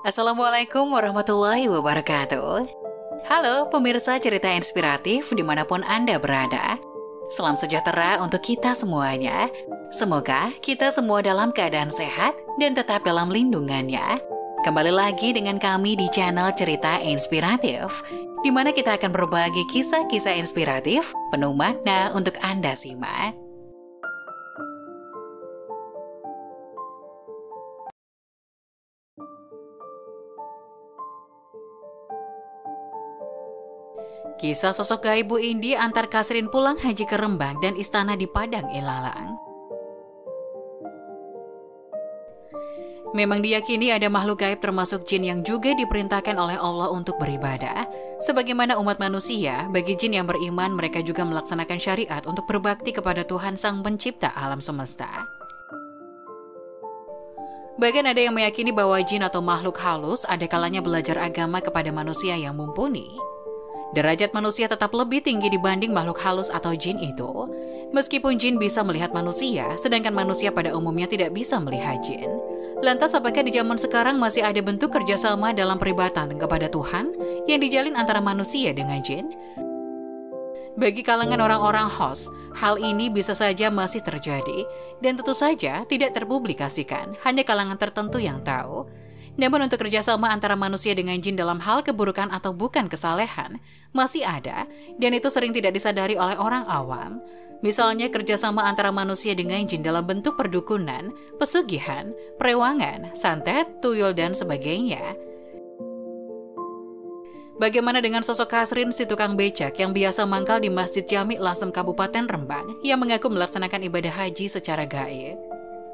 Assalamualaikum warahmatullahi wabarakatuh. Halo pemirsa cerita inspiratif dimanapun Anda berada. Salam sejahtera untuk kita semuanya. Semoga kita semua dalam keadaan sehat dan tetap dalam lindungannya. Kembali lagi dengan kami di channel Cerita Inspiratif, di mana kita akan berbagi kisah-kisah inspiratif penuh makna untuk Anda simak. Kisah sosok gaib Bu Indi antar Kasrin pulang haji ke Rembang dan istana di Padang Ilalang. Memang diyakini ada makhluk gaib termasuk jin yang juga diperintahkan oleh Allah untuk beribadah. Sebagaimana umat manusia, bagi jin yang beriman mereka juga melaksanakan syariat untuk berbakti kepada Tuhan Sang Pencipta alam semesta. Bahkan ada yang meyakini bahwa jin atau makhluk halus ada kalanya belajar agama kepada manusia yang mumpuni. Derajat manusia tetap lebih tinggi dibanding makhluk halus atau jin itu. Meskipun jin bisa melihat manusia, sedangkan manusia pada umumnya tidak bisa melihat jin. Lantas apakah di zaman sekarang masih ada bentuk kerjasama dalam peribadatan kepada Tuhan yang dijalin antara manusia dengan jin? Bagi kalangan orang-orang host, hal ini bisa saja masih terjadi dan tentu saja tidak terpublikasikan, hanya kalangan tertentu yang tahu. Namun untuk kerjasama antara manusia dengan jin dalam hal keburukan atau bukan kesalehan, masih ada, dan itu sering tidak disadari oleh orang awam. Misalnya kerjasama antara manusia dengan jin dalam bentuk perdukunan, pesugihan, perewangan, santet, tuyul, dan sebagainya. Bagaimana dengan sosok Kasrin si tukang becak yang biasa mangkal di Masjid Jami Lasem Kabupaten Rembang yang mengaku melaksanakan ibadah haji secara gaib?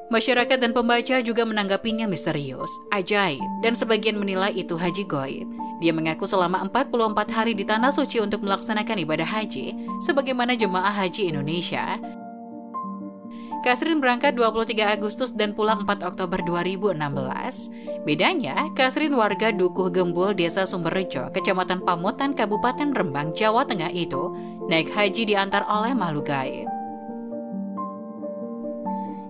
Masyarakat dan pembaca juga menanggapinya misterius, ajaib, dan sebagian menilai itu haji goib. Dia mengaku selama 44 hari di Tanah Suci untuk melaksanakan ibadah haji, sebagaimana jemaah haji Indonesia. Kasrin berangkat 23 Agustus dan pulang 4 Oktober 2016. Bedanya, Kasrin warga Dukuh Gembul, Desa Sumberrejo, Kecamatan Pamutan, Kabupaten Rembang, Jawa Tengah itu, naik haji diantar oleh makhluk gaib.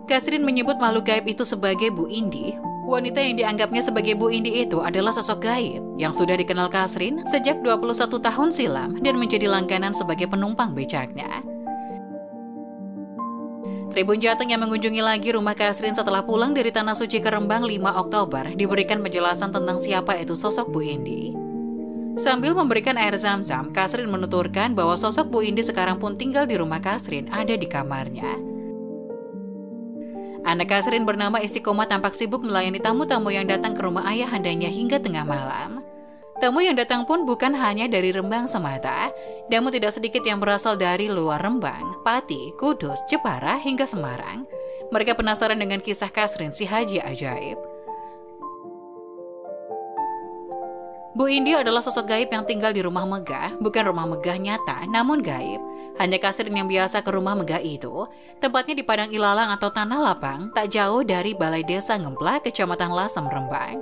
Kasrin menyebut makhluk gaib itu sebagai Bu Indi. Wanita yang dianggapnya sebagai Bu Indi itu adalah sosok gaib yang sudah dikenal Kasrin sejak 21 tahun silam dan menjadi langganan sebagai penumpang becaknya. Tribun Jateng yang mengunjungi lagi rumah Kasrin setelah pulang dari Tanah Suci ke Rembang 5 Oktober diberikan penjelasan tentang siapa itu sosok Bu Indi. Sambil memberikan air zam-zam, Kasrin menuturkan bahwa sosok Bu Indi sekarang pun tinggal di rumah Kasrin, ada di kamarnya. Anak Kasrin bernama Istiqomah tampak sibuk melayani tamu-tamu yang datang ke rumah ayahandanya hingga tengah malam. Tamu yang datang pun bukan hanya dari Rembang semata, namun tidak sedikit yang berasal dari luar Rembang, Pati, Kudus, Jepara, hingga Semarang. Mereka penasaran dengan kisah Kasrin si haji ajaib. Bu Indi adalah sosok gaib yang tinggal di rumah megah, bukan rumah megah nyata, namun gaib. Hanya Kasrin yang biasa ke rumah megah itu, tempatnya di Padang Ilalang atau Tanah Lapang, tak jauh dari Balai Desa Ngemplak, Kecamatan Lasem, Rembang.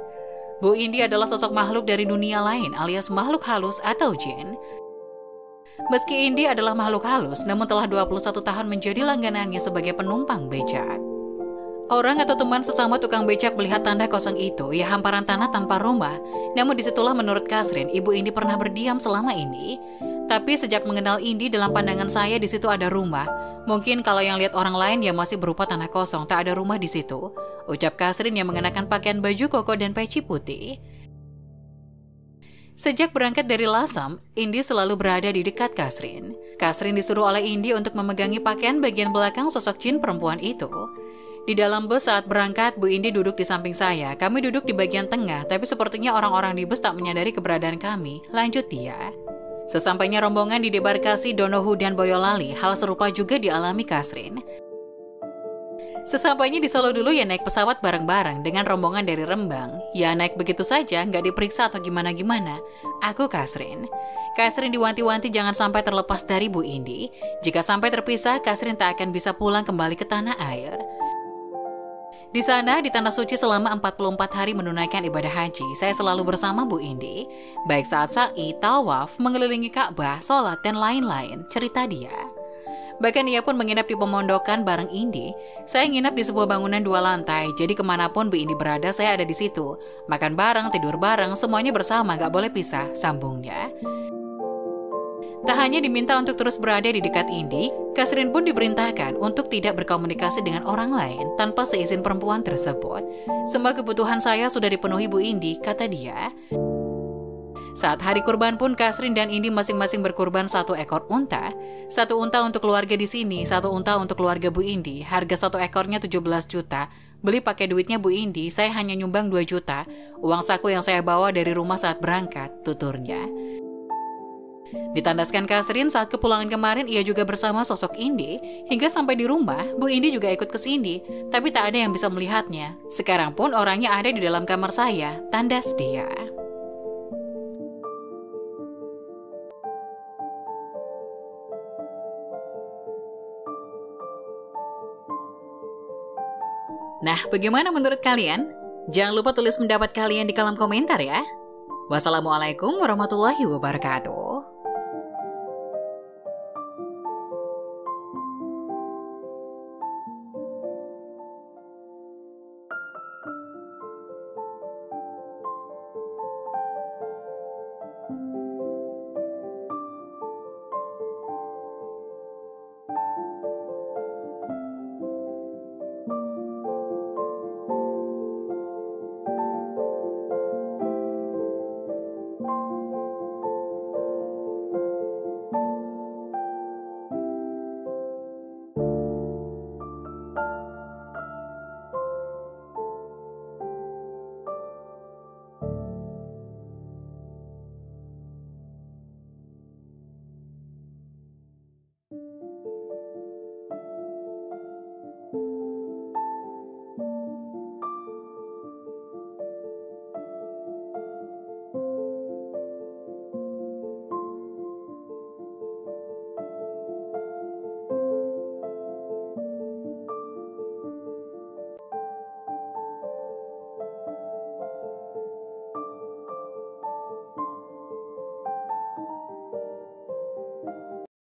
Bu Indi adalah sosok makhluk dari dunia lain alias makhluk halus atau jin. Meski Indi adalah makhluk halus, namun telah 21 tahun menjadi langganannya sebagai penumpang becak. Orang atau teman sesama tukang becak melihat tanda kosong itu, ya hamparan tanah tanpa rumah. Namun disitulah menurut Kasrin, Ibu Indi pernah berdiam selama ini. Tapi sejak mengenal Indi, dalam pandangan saya di situ ada rumah. Mungkin kalau yang lihat orang lain ya masih berupa tanah kosong, tak ada rumah di situ. Ucap Kasrin yang mengenakan pakaian baju koko dan peci putih. Sejak berangkat dari Lasem, Indi selalu berada di dekat Kasrin. Kasrin disuruh oleh Indi untuk memegangi pakaian bagian belakang sosok jin perempuan itu. Di dalam bus saat berangkat, Bu Indi duduk di samping saya. Kami duduk di bagian tengah, tapi sepertinya orang-orang di bus tak menyadari keberadaan kami. Lanjut dia. Sesampainya rombongan di debarkasi Donohu dan Boyolali, hal serupa juga dialami Kasrin. Sesampainya di Solo dulu ya naik pesawat bareng-bareng dengan rombongan dari Rembang. Ya naik begitu saja, nggak diperiksa atau gimana-gimana. Aku Kasrin. Kasrin diwanti-wanti jangan sampai terlepas dari Bu Indi. Jika sampai terpisah, Kasrin tak akan bisa pulang kembali ke tanah air. Di sana, di Tanah Suci selama 44 hari menunaikan ibadah haji, saya selalu bersama Bu Indi. Baik saat sa'i, tawaf, mengelilingi Ka'bah, sholat, dan lain-lain, cerita dia. Bahkan ia pun menginap di pemondokan bareng Indi. Saya nginap di sebuah bangunan 2 lantai, jadi kemanapun Bu Indi berada saya ada di situ. Makan bareng, tidur bareng, semuanya bersama, gak boleh pisah, sambungnya. Tak hanya diminta untuk terus berada di dekat Indi, Kasrin pun diperintahkan untuk tidak berkomunikasi dengan orang lain tanpa seizin perempuan tersebut. Semua kebutuhan saya sudah dipenuhi Bu Indi, kata dia. Saat hari kurban pun Kasrin dan Indi masing-masing berkurban 1 ekor unta. 1 unta untuk keluarga di sini, 1 unta untuk keluarga Bu Indi. Harga 1 ekornya 17 juta. Beli pakai duitnya Bu Indi, saya hanya nyumbang 2 juta. Uang saku yang saya bawa dari rumah saat berangkat, tuturnya. Ditandaskan Kasrin saat kepulangan kemarin ia juga bersama sosok Indi. Hingga sampai di rumah, Bu Indi juga ikut ke sini. Tapi tak ada yang bisa melihatnya. Sekarang pun orangnya ada di dalam kamar saya, tandas dia. Nah, bagaimana menurut kalian? Jangan lupa tulis pendapat kalian di kolom komentar ya. Wassalamualaikum warahmatullahi wabarakatuh.